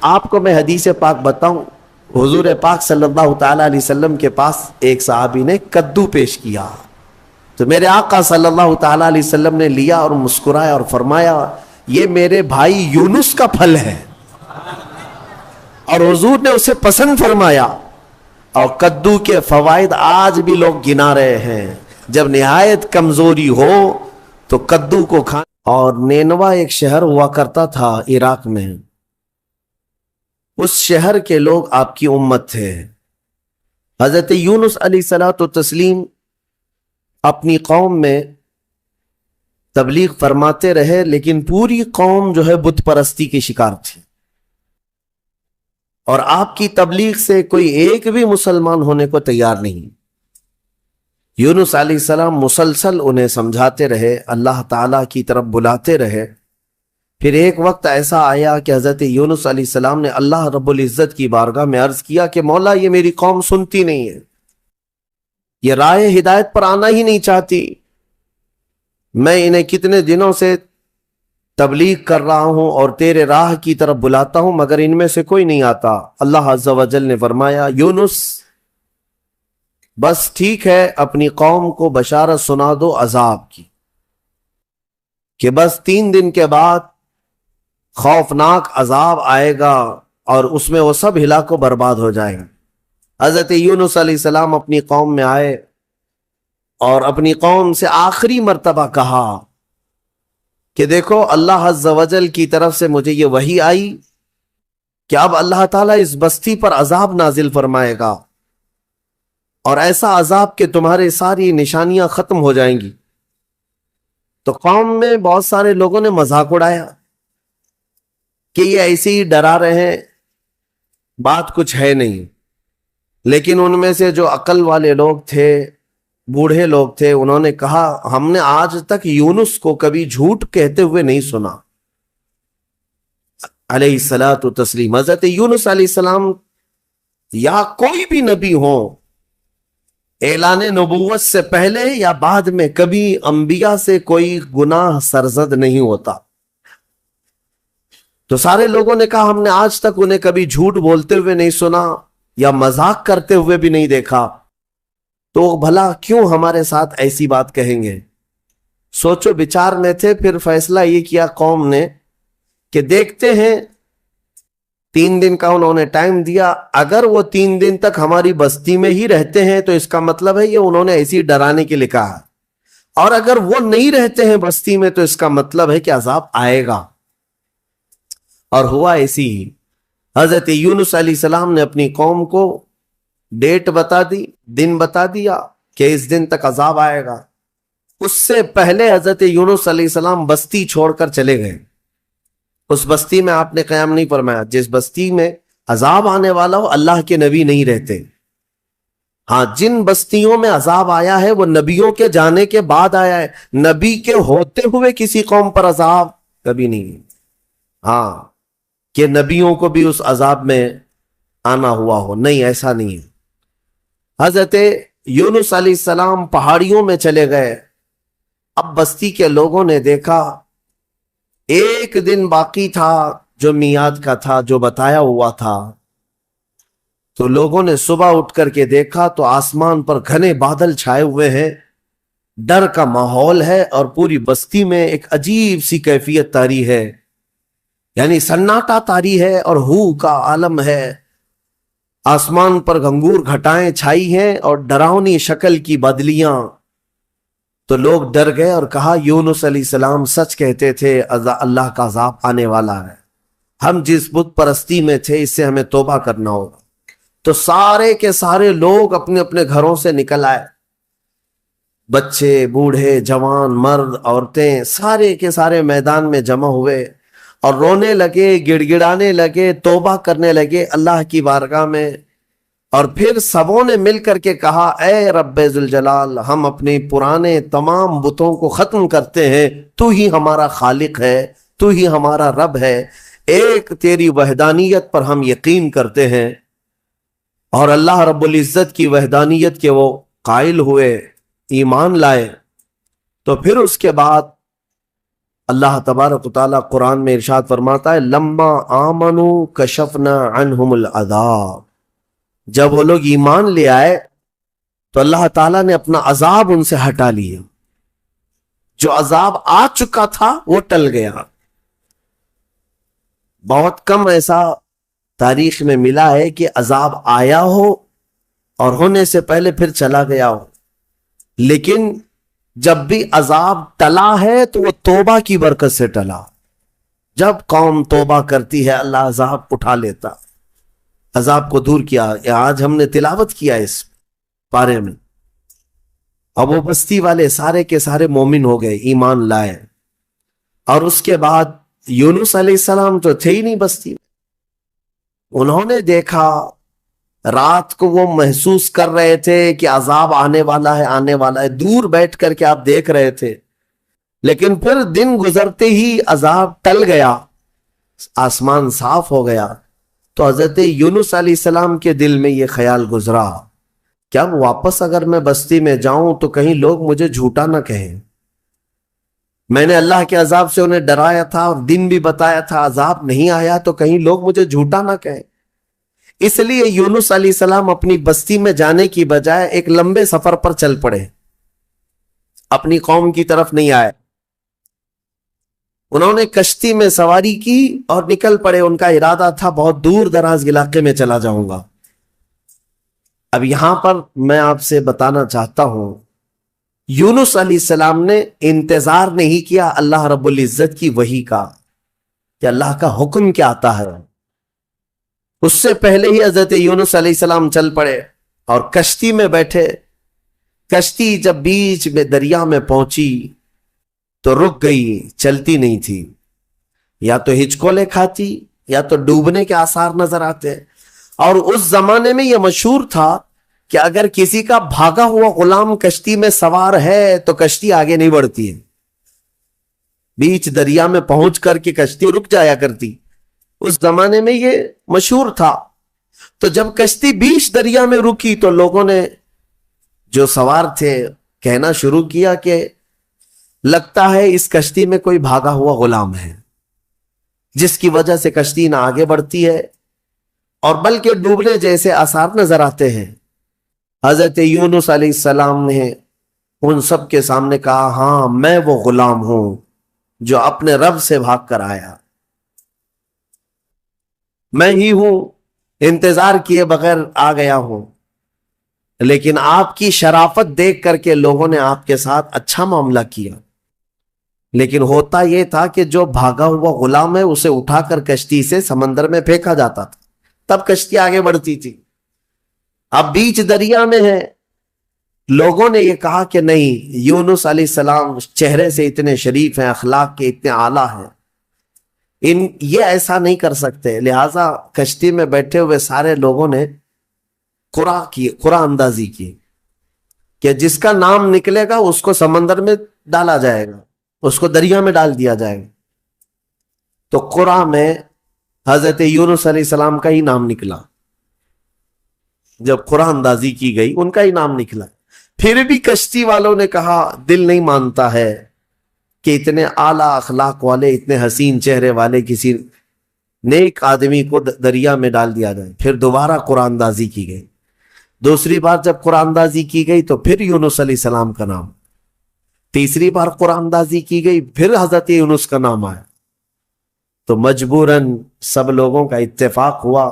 آپ کو میں حدیث پاک بتاؤں، حضور پاک صلی اللہ تعالیٰ علیہ وسلم کے پاس ایک صحابی نے کدو پیش کیا، تو میرے آقا صلی اللہ تعالیٰ علیہ وسلم نے لیا اور مسکرایا اور فرمایا یہ میرے بھائی یونس کا پھل ہے، اور حضور نے اسے پسند فرمایا۔ اور کدو کے فوائد آج بھی لوگ گنا رہے ہیں، جب نہایت کمزوری ہو تو کدو کو کھانا۔ اور نینوا ایک شہر ہوا کرتا تھا عراق میں، اس شہر کے لوگ آپ کی امت تھے۔ حضرت یونس علیہ الصلوۃ والتسلیم اپنی قوم میں تبلیغ فرماتے رہے، لیکن پوری قوم جو ہے بت پرستی کی شکار تھی، اور آپ کی تبلیغ سے کوئی ایک بھی مسلمان ہونے کو تیار نہیں۔ یونس علیہ السلام مسلسل انہیں سمجھاتے رہے، اللہ تعالیٰ کی طرف بلاتے رہے۔ پھر ایک وقت ایسا آیا کہ حضرت یونس علیہ السلام نے اللہ رب العزت کی بارگاہ میں عرض کیا کہ مولا یہ میری قوم سنتی نہیں ہے، یہ راہ ہدایت پر آنا ہی نہیں چاہتی، میں انہیں کتنے دنوں سے تبلیغ کر رہا ہوں اور تیرے راہ کی طرف بلاتا ہوں مگر ان میں سے کوئی نہیں آتا۔ اللہ عز و جل نے فرمایا یونس بس ٹھیک ہے، اپنی قوم کو بشارت سنا دو عذاب کی، کہ بس 3 دن کے بعد خوفناک عذاب آئے گا اور اس میں وہ سب ہلاک و برباد ہو جائیں گے۔ حضرت یونس علیہ السلام اپنی قوم میں آئے اور اپنی قوم سے آخری مرتبہ کہا کہ دیکھو اللہ عز و جل کی طرف سے مجھے یہ وحی آئی کہ اب اللہ تعالیٰ اس بستی پر عذاب نازل فرمائے گا، اور ایسا عذاب کہ تمہارے ساری نشانیاں ختم ہو جائیں گی۔ تو قوم میں بہت سارے لوگوں نے مذاق اڑایا کہ یہ ایسے ہی ڈرا رہے ہیں، بات کچھ ہے نہیں۔ لیکن ان میں سے جو عقل والے لوگ تھے، بوڑھے لوگ تھے، انہوں نے کہا ہم نے آج تک یونس کو کبھی جھوٹ کہتے ہوئے نہیں سنا علیہ الصلاۃ والتسلیم۔ حضرت یونس علیہ السلام یا کوئی بھی نبی ہو، اعلان نبوت سے پہلے یا بعد میں کبھی انبیاء سے کوئی گناہ سرزد نہیں ہوتا۔ تو سارے لوگوں نے کہا ہم نے آج تک انہیں کبھی جھوٹ بولتے ہوئے نہیں سنا یا مذاق کرتے ہوئے بھی نہیں دیکھا، تو بھلا کیوں ہمارے ساتھ ایسی بات کہیں گے؟ سوچو بچار میں تھے۔ پھر فیصلہ یہ کیا قوم نے کہ دیکھتے ہیں، 3 دن کا انہوں نے ٹائم دیا، اگر وہ 3 دن تک ہماری بستی میں ہی رہتے ہیں تو اس کا مطلب ہے یہ انہوں نے ایسی ڈرانے کے لیے کہا، اور اگر وہ نہیں رہتے ہیں بستی میں تو اس کا مطلب ہے کہ عذاب آئے گا۔ اور ہوا ایسی ہی۔ حضرت یونس علیہ السلام نے اپنی قوم کو ڈیٹ بتا دی، دن بتا دیا کہ اس دن تک عذاب آئے گا۔ اس سے پہلے حضرت یونس علیہ السلام بستی چھوڑ کر چلے گئے۔ اس بستی میں آپ نے قیام نہیں فرمایا۔ جس بستی میں عذاب آنے والا ہو اللہ کے نبی نہیں رہتے۔ ہاں، جن بستیوں میں عذاب آیا ہے وہ نبیوں کے جانے کے بعد آیا ہے، نبی کے ہوتے ہوئے کسی قوم پر عذاب کبھی نہیں۔ ہاں کہ نبیوں کو بھی اس عذاب میں آنا ہوا ہو، نہیں، ایسا نہیں ہے۔ حضرت یونس علیہ السلام پہاڑیوں میں چلے گئے۔ اب بستی کے لوگوں نے دیکھا 1 دن باقی تھا جو میعاد کا تھا، جو بتایا ہوا تھا، تو لوگوں نے صبح اٹھ کر کے دیکھا تو آسمان پر گھنے بادل چھائے ہوئے ہیں، ڈر کا ماحول ہے، اور پوری بستی میں ایک عجیب سی کیفیت طاری ہے، یعنی سناٹا طاری ہے اور ہو کا عالم ہے۔ آسمان پر گھنگور گھٹائیں چھائی ہیں اور ڈراؤنی شکل کی بدلیاں۔ تو لوگ ڈر گئے اور کہا یونس علیہ السلام سچ کہتے تھے، اللہ کا عذاب آنے والا ہے، ہم جس بت پرستی میں تھے اس سے ہمیں توبہ کرنا ہوگا۔ تو سارے کے سارے لوگ اپنے اپنے گھروں سے نکل آئے، بچے، بوڑھے، جوان، مرد، عورتیں، سارے کے سارے میدان میں جمع ہوئے اور رونے لگے، گڑ گڑانے لگے، توبہ کرنے لگے اللہ کی بارگاہ میں۔ اور پھر سبوں نے مل کر کے کہا اے رب ذوالجلال، ہم اپنے پرانے تمام بتوں کو ختم کرتے ہیں، تو ہی ہمارا خالق ہے، تو ہی ہمارا رب ہے، ایک تیری وحدانیت پر ہم یقین کرتے ہیں۔ اور اللہ رب العزت کی وحدانیت کے وہ قائل ہوئے، ایمان لائے۔ تو پھر اس کے بعد اللہ تبارک و تعالیٰ قرآن میں ارشاد فرماتا ہے لما آمنوا کشفنا عنہم العذاب، جب وہ لوگ ایمان لے آئے تو اللہ تعالیٰ نے اپنا عذاب ان سے ہٹا لیا، جو عذاب آ چکا تھا وہ ٹل گیا۔ بہت کم ایسا تاریخ میں ملا ہے کہ عذاب آیا ہو اور ہونے سے پہلے پھر چلا گیا ہو، لیکن جب بھی عذاب ٹلا ہے تو وہ توبہ کی برکت سے ٹلا۔ جب قوم توبہ کرتی ہے اللہ عذاب اٹھا لیتا، عذاب کو دور کیا۔ آج ہم نے تلاوت کیا اس پارے میں، اب وہ بستی والے سارے کے سارے مومن ہو گئے، ایمان لائے، اور اس کے بعد یونس علیہ السلام تو تھے ہی نہیں بستی میں۔ انہوں نے دیکھا، رات کو وہ محسوس کر رہے تھے کہ عذاب آنے والا ہے، آنے والا ہے، دور بیٹھ کر کے آپ دیکھ رہے تھے، لیکن پھر دن گزرتے ہی عذاب ٹل گیا، آسمان صاف ہو گیا۔ تو حضرت یونس علیہ السلام کے دل میں یہ خیال گزرا کہ اب واپس اگر میں بستی میں جاؤں تو کہیں لوگ مجھے جھوٹا نہ کہیں، میں نے اللہ کے عذاب سے انہیں ڈرایا تھا اور دن بھی بتایا تھا، عذاب نہیں آیا تو کہیں لوگ مجھے جھوٹا نہ کہیں۔ اس لیے یونس علیہ السلام اپنی بستی میں جانے کی بجائے ایک لمبے سفر پر چل پڑے، اپنی قوم کی طرف نہیں آئے۔ انہوں نے کشتی میں سواری کی اور نکل پڑے، ان کا ارادہ تھا بہت دور دراز علاقے میں چلا جاؤں گا۔ اب یہاں پر میں آپ سے بتانا چاہتا ہوں، یونس علیہ السلام نے انتظار نہیں کیا اللہ رب العزت کی وحی کا کہ اللہ کا حکم کیا آتا ہے، اس سے پہلے ہی حضرت یونس علیہ السلام چل پڑے اور کشتی میں بیٹھے۔ کشتی جب بیچ میں دریا میں پہنچی تو رک گئی، چلتی نہیں تھی، یا تو ہچکولے کھاتی یا تو ڈوبنے کے آثار نظر آتے۔ اور اس زمانے میں یہ مشہور تھا کہ اگر کسی کا بھاگا ہوا غلام کشتی میں سوار ہے تو کشتی آگے نہیں بڑھتی ہے، بیچ دریا میں پہنچ کر کے کشتی رک جایا کرتی، اس زمانے میں یہ مشہور تھا۔ تو جب کشتی بیچ دریا میں رکی تو لوگوں نے جو سوار تھے کہنا شروع کیا کہ لگتا ہے اس کشتی میں کوئی بھاگا ہوا غلام ہے، جس کی وجہ سے کشتی نہ آگے بڑھتی ہے اور بلکہ ڈوبنے جیسے آثار نظر آتے ہیں۔ حضرت یونس علیہ السلام نے ان سب کے سامنے کہا، ہاں میں وہ غلام ہوں جو اپنے رب سے بھاگ کر آیا، میں ہی ہوں، انتظار کیے بغیر آ گیا ہوں، لیکن آپ کی شرافت دیکھ کر کے لوگوں نے آپ کے ساتھ اچھا معاملہ کیا، لیکن ہوتا یہ تھا کہ جو بھاگا ہوا غلام ہے اسے اٹھا کر کشتی سے سمندر میں پھینکا جاتا تھا، تب کشتی آگے بڑھتی تھی۔ اب بیچ دریا میں ہے، لوگوں نے یہ کہا کہ نہیں، یونس علیہ السلام چہرے سے اتنے شریف ہیں، اخلاق کے اتنے اعلیٰ ہیں، یہ ایسا نہیں کر سکتے، لہٰذا کشتی میں بیٹھے ہوئے سارے لوگوں نے قرآن اندازی کی کہ جس کا نام نکلے گا اس کو سمندر میں ڈالا جائے گا، اس کو دریا میں ڈال دیا جائے گا۔ تو قرآن میں حضرت یونس علیہ السلام کا ہی نام نکلا، جب قرآن اندازی کی گئی ان کا ہی نام نکلا۔ پھر بھی کشتی والوں نے کہا دل نہیں مانتا ہے کہ اتنے اعلیٰ اخلاق والے، اتنے حسین چہرے والے کسی نیک آدمی کو دریا میں ڈال دیا جائے۔ پھر دوبارہ قرآن اندازی کی گئی، دوسری بار جب قرآن اندازی کی گئی تو پھر یونس علیہ السلام کا نام، تیسری بار قرآن اندازی کی گئی پھر حضرت یونس کا نام آیا۔ تو مجبوراً سب لوگوں کا اتفاق ہوا،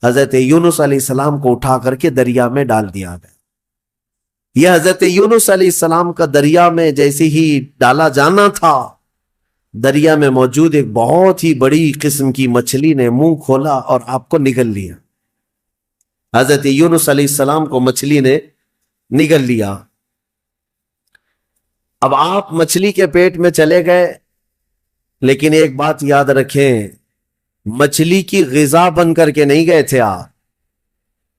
حضرت یونس علیہ السلام کو اٹھا کر کے دریا میں ڈال دیا گیا۔ یہ حضرت یونس علیہ السلام کا دریا میں جیسے ہی ڈالا جانا تھا، دریا میں موجود ایک بہت ہی بڑی قسم کی مچھلی نے منہ کھولا اور آپ کو نگل لیا۔ حضرت یونس علیہ السلام کو مچھلی نے نگل لیا۔ اب آپ مچھلی کے پیٹ میں چلے گئے، لیکن ایک بات یاد رکھیں، مچھلی کی غذا بن کر کے نہیں گئے تھے آپ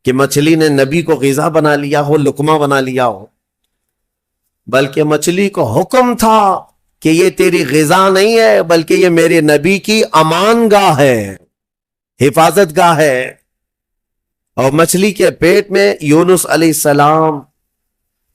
کہ مچھلی نے نبی کو غذا بنا لیا ہو، لقمہ بنا لیا ہو، بلکہ مچھلی کو حکم تھا کہ یہ تیری غذا نہیں ہے، بلکہ یہ میرے نبی کی امان گاہ ہے، حفاظت گاہ ہے۔ اور مچھلی کے پیٹ میں یونس علیہ السلام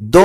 2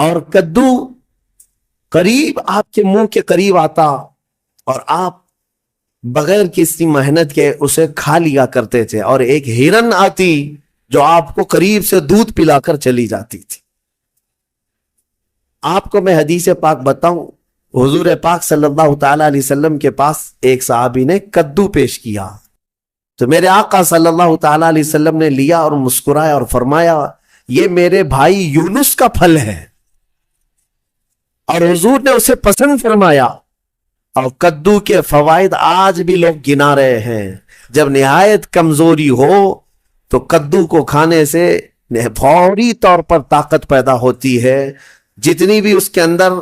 اور کدو قریب آپ کے منہ کے قریب آتا اور آپ بغیر کسی محنت کے اسے کھا لیا کرتے تھے، اور ایک ہرن آتی جو آپ کو قریب سے دودھ پلا کر چلی جاتی تھی۔ آپ کو میں حدیث پاک بتاؤں، حضور پاک صلی اللہ تعالی علیہ وسلم کے پاس ایک صحابی نے کدو پیش کیا، تو میرے آقا صلی اللہ تعالی علیہ وسلم نے لیا اور مسکرایا اور فرمایا یہ میرے بھائی یونس کا پھل ہے، اور حضور نے اسے پسند فرمایا۔ اور کدو کے فوائد آج بھی لوگ گنا رہے ہیں۔ جب نہایت کمزوری ہو تو کدو کو کھانے سے فوری طور پر طاقت پیدا ہوتی ہے، جتنی بھی اس کے اندر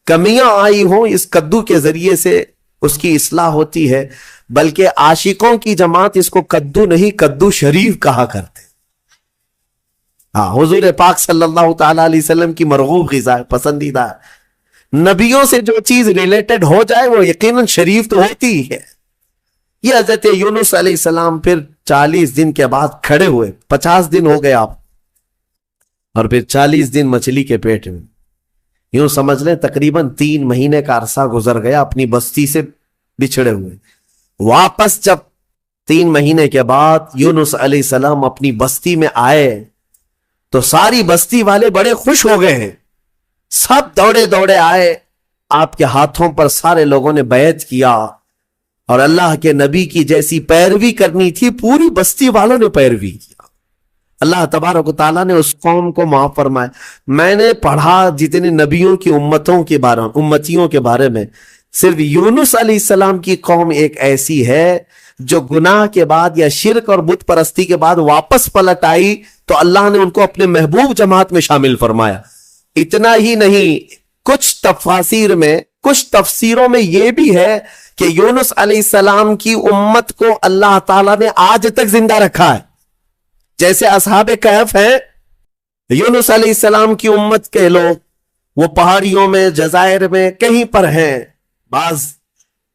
کمیاں آئی ہوں اس کدو کے ذریعے سے اس کی اصلاح ہوتی ہے۔ بلکہ عاشقوں کی جماعت اس کو کدو نہیں کدو شریف کہا کرتے۔ ہاں، حضور پاک صلی اللہ تعالی علیہ وسلم کی مرغوب غذا ہے، پسندیدہ ہے۔ نبیوں سے جو چیز ریلیٹڈ ہو جائے وہ یقیناً شریف تو ہوتی ہی ہے۔ یہ حضرت یونس علیہ السلام پھر 40 دن کے بعد کھڑے ہوئے، 50 دن ہو گئے آپ، اور پھر 40 دن مچھلی کے پیٹ میں، یوں سمجھ لیں تقریباً 3 مہینے کا عرصہ گزر گیا اپنی بستی سے بچھڑے ہوئے۔ واپس جب 3 مہینے کے بعد یونس علیہ السلام اپنی بستی میں آئے تو ساری بستی والے بڑے خوش ہو گئے ہیں، سب دوڑے دوڑے آئے، آپ کے ہاتھوں پر سارے لوگوں نے بیعت کیا، اور اللہ کے نبی کی جیسی پیروی کرنی تھی پوری بستی والوں نے پیروی کیا۔ اللہ تبارک و تعالیٰ نے اس قوم کو معاف فرمایا۔ میں نے پڑھا جتنے نبیوں کی امتیوں کے بارے میں، صرف یونس علیہ السلام کی قوم ایک ایسی ہے جو گناہ کے بعد یا شرک اور بت پرستی کے بعد واپس پلٹ آئی تو اللہ نے ان کو اپنے محبوب جماعت میں شامل فرمایا۔ اتنا ہی نہیں، کچھ تفسیروں میں یہ بھی ہے کہ یونس علیہ السلام کی امت کو اللہ تعالیٰ نے آج تک زندہ رکھا ہے۔ جیسے اصحاب کہف ہیں، یونس علیہ السلام کی امت کے لوگ وہ پہاڑیوں میں، جزائر میں کہیں پر ہیں۔ بعض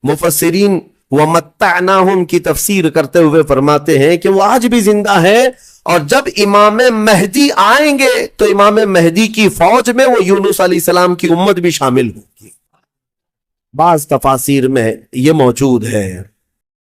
مفسرین وَمَتَّعْنَاهُمْ کی تفسیر کرتے ہوئے فرماتے ہیں کہ وہ آج بھی زندہ ہے، اور جب امام مہدی آئیں گے تو امام مہدی کی فوج میں وہ یونس علیہ السلام کی امت بھی شامل ہوگی۔ بعض تفاسیر میں یہ موجود ہے۔